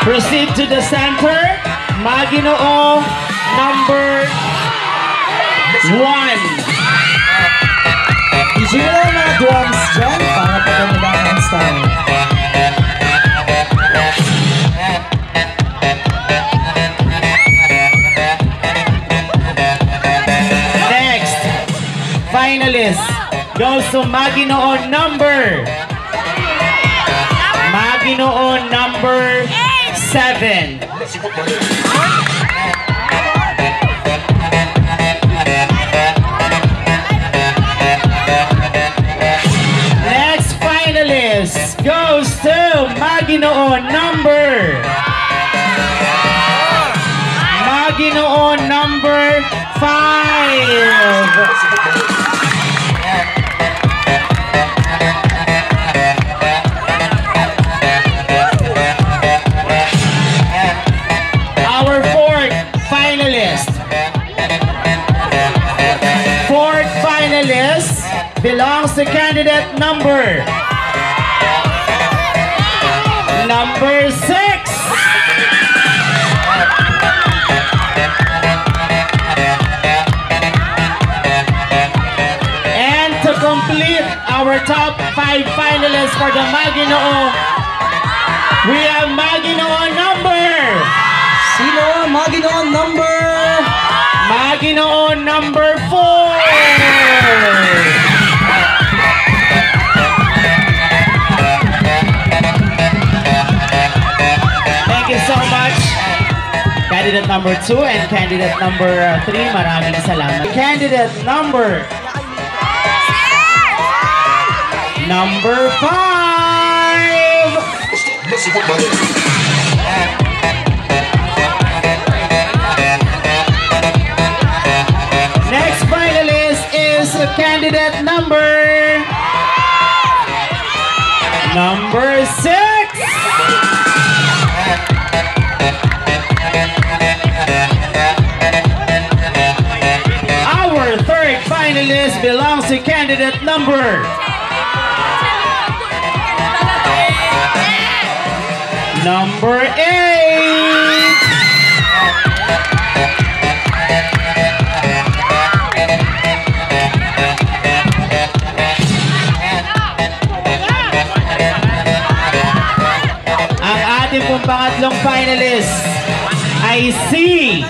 Proceed to the center. Maginoo number 1. Isip mo lang mga drums dyan para pag mag-dance tayo. Next finalist goes to Maginoo number 7. Next finalist goes to Maginoo number 5. Our fourth finalist belongs to candidate number 6. And to complete our top 5 finalists for the Maginoo, we have Maginoo number. Sino? Maginoo number 4. Thank you so much, candidate number 2 and candidate number 3. Maraming salamat. Candidate number 5. Next finalist is candidate number 6. Our third finalist belongs to candidate number 8. Ang ating pong pangatlong finalist ay si